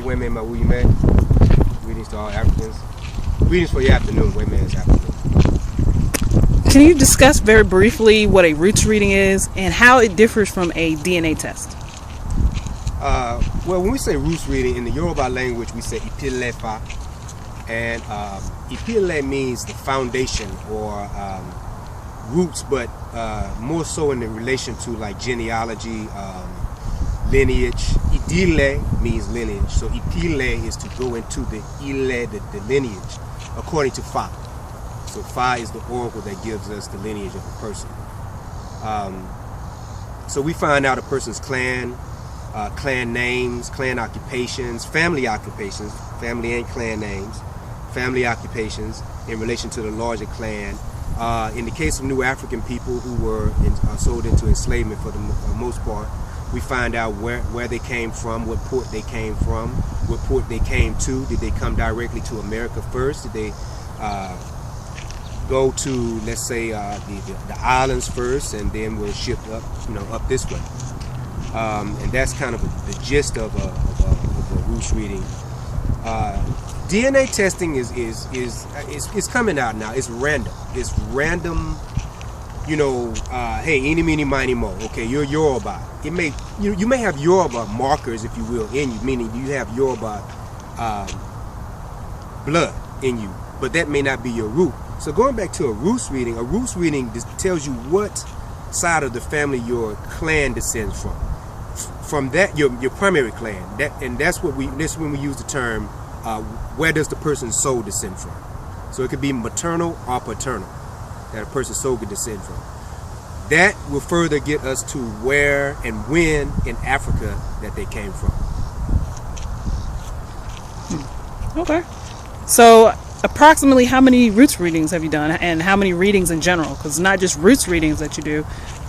Weme Mawuime. Greetings to all Africans. Greetings for your afternoon, Weme's afternoon. Can you discuss very briefly what a roots reading is and how it differs from a DNA test? Well, when we say roots reading, in the Yoruba language, we say Ipilefa. And Ipile means the foundation or roots, but more so in the relation to like genealogy, lineage. Idile means lineage. So Ipile is to go into the Ile, the lineage, according to Fa. So Fa is the oracle that gives us the lineage of a person. So we find out a person's clan, clan names, clan occupations, family and clan names, family occupations in relation to the larger clan. In the case of New African people who were sold into enslavement for the most part, we find out where they came from, what port they came from, what port they came to. Did they come directly to America first? Did they go to, let's say, the islands first, and then were shipped up, up this way? And that's kind of the gist of a roots reading. DNA testing is coming out now. It's random. It's random. Hey, eeny, meeny, miny, mo. Okay, you're Yoruba. You may have Yoruba markers, if you will, in you, meaning you have Yoruba blood in you, but that may not be your root. So going back to a roots reading just tells you what side of the family your clan descends from. From that, your primary clan. That's when we use the term, where does the person's soul descend from? So it could be maternal or paternal that a person's soul could descend from. That will further get us to where and when in Africa that they came from. Okay. So approximately how many roots readings have you done, and how many readings in general? Because not just roots readings that you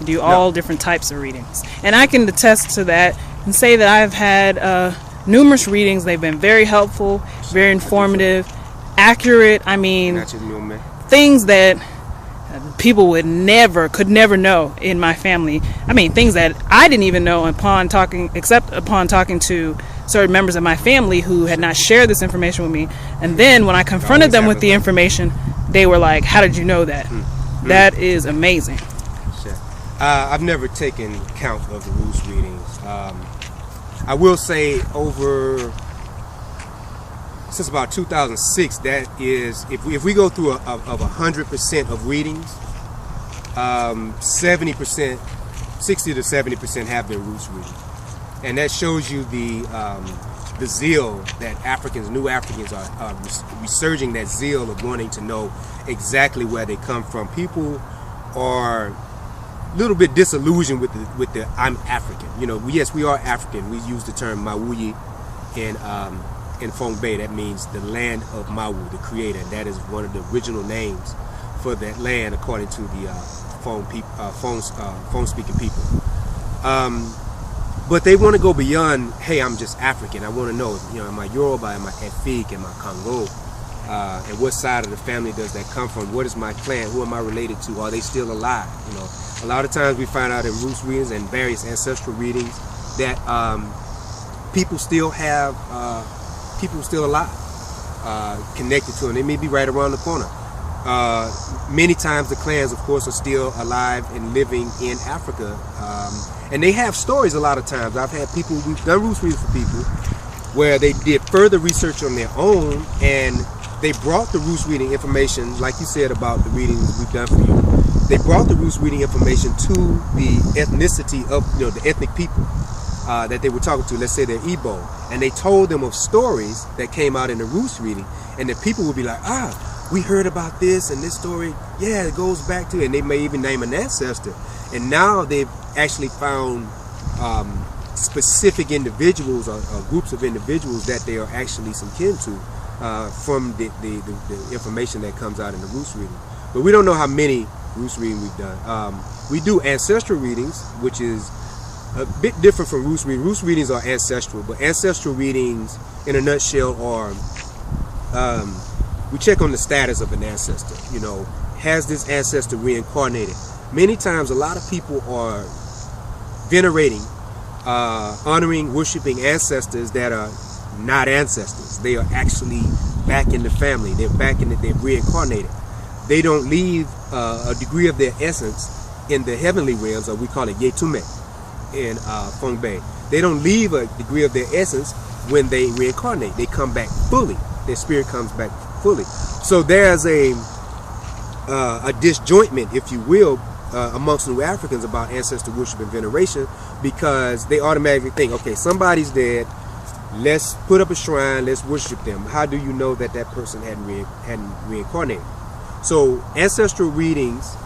do all different types of readings. And I can attest to that and say that I've had numerous readings. They've been very helpful, very informative, accurate. I mean, things that people could never know in my family. I mean, things that I didn't even know except upon talking to certain members of my family who had not shared this information with me. And then when I confronted them with the information, they were like, "How did you know that?" That is amazing. I've never taken count of the roots readings. I will say since about 2006, that is, if we go through of 100% of readings, 70%, 60 to 70% have been roots readings, and that shows you the zeal that New Africans are resurging, that zeal of wanting to know exactly where they come from. People are a little bit disillusioned with the I'm African. Yes, we are African. We use the term Mawuyi in Fong Bay. That means the land of Mawu, the creator. And that is one of the original names for that land, according to the Fong speaking people. But they want to go beyond, hey, I'm just African. I want to know, am I Yoruba, am I Efik, am I Congo? And what side of the family does that come from? What is my clan? Who am I related to? Are they still alive? A lot of times we find out in roots readings and various ancestral readings that people still have people still alive, connected to them. They may be right around the corner. Many times the clans, of course, are still alive and living in Africa, and they have stories. A lot of times we've done roots readings for people where they did further research on their own, and they brought the roots reading information, like you said about the readings we've done for you. They brought the roots reading information to the ethnicity of the ethnic people that they were talking to. Let's say they're Igbo, and they told them of stories that came out in the roots reading, and the people would be like, we heard about this and this story. Yeah, it goes back to, and they may even name an ancestor. And now they've actually found specific individuals or groups of individuals that they are actually some kin to from the information that comes out in the roots reading. But we don't know how many roots readings we've done. We do ancestral readings, which is a bit different from roots readings. Roots readings are ancestral, but ancestral readings, in a nutshell, are we check on the status of an ancestor. Has this ancestor reincarnated? Many times, a lot of people are venerating, honoring, worshiping ancestors that are not ancestors. They are actually back in the family. They're they're reincarnated. They don't leave a degree of their essence in the heavenly realms, or we call it Yetume in Feng Bei. They don't leave a degree of their essence when they reincarnate. They come back fully. Their spirit comes back fully. So there's a disjointment, if you will, amongst New Africans about ancestor worship and veneration, because they automatically think, okay, somebody's dead, let's put up a shrine, let's worship them. How do you know that that person hadn't reincarnated? So ancestral readings,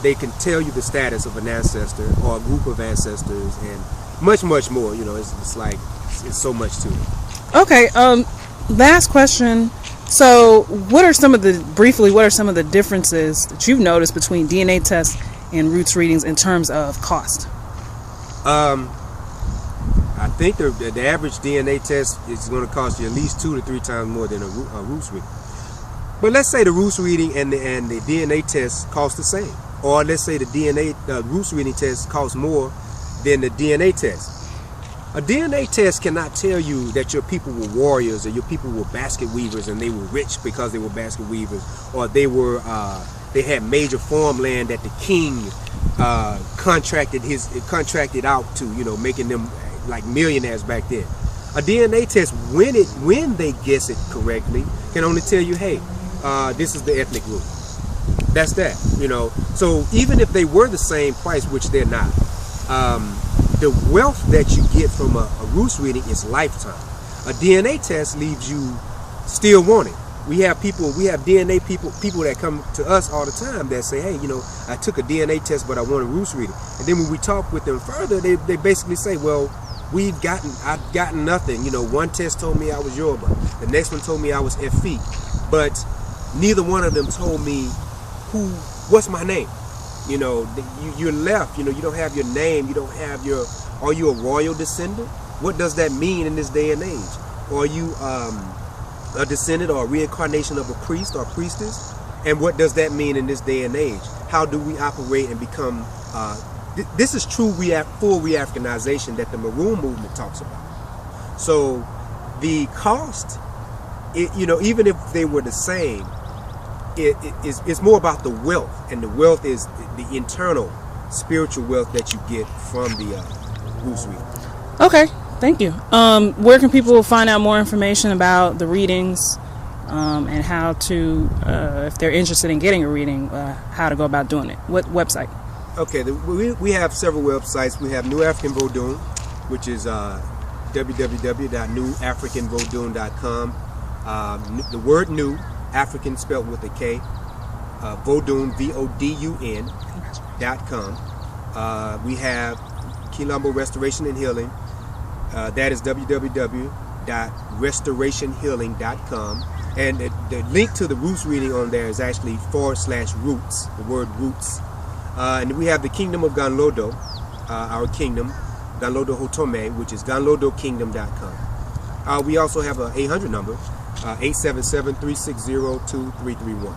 they can tell you the status of an ancestor or a group of ancestors, and much more. You know, it's like it's so much to it. Okay. Last question. So, what are some of the differences that you've noticed between DNA tests and roots readings in terms of cost? I think the average DNA test is going to cost you at least 2 to 3 times more than a roots reading. But let's say the roots reading and the DNA test cost the same, or let's say the roots reading test costs more than the DNA test. A DNA test cannot tell you that your people were warriors or your people were basket weavers and they were rich because they were basket weavers, or they had major farmland that the king contracted out to, you know, making them like millionaires back then. A DNA test, when they guess it correctly, can only tell you, hey, this is the ethnic group. That's that, you know. So even if they were the same price, which they're not, the wealth that you get from a roots reading is lifetime. A DNA test leaves you still wanting. We have DNA people that come to us all the time that say, hey, you know, I took a DNA test, but I want a roots reading. And then when we talk with them further, they basically say, well, I've gotten nothing. You know, one test told me I was Yoruba. The next one told me I was Efik. But neither one of them told me what's my name. You know, you're left. You know, you don't have your name. You don't have are you a royal descendant? What does that mean in this day and age? Or are you a descendant or a reincarnation of a priest or priestess? And what does that mean in this day and age? How do we operate and become this is true full re-Africanization that the Maroon movement talks about. So the cost, you know, even if they were the same, it's more about the wealth, and the wealth is the internal spiritual wealth that you get from the roots reading. Okay, thank you. Where can people find out more information about the readings, and how to, if they're interested in getting a reading, how to go about doing it? What website? Okay, we have several websites. We have New African Vodun, which is www.newafricanvodun.com. The word new, African spelled with a K, Vodun, VODUN.com. We have Quilombo Restoration and Healing. That is www.restorationhealing.com. And the link to the roots reading on there is actually /roots, the word roots. And we have the Kingdom of Ganlodo, our kingdom, Ganlodo Hotome, which is ganlodokingdom.com. We also have an 800 number, 877-360-2331.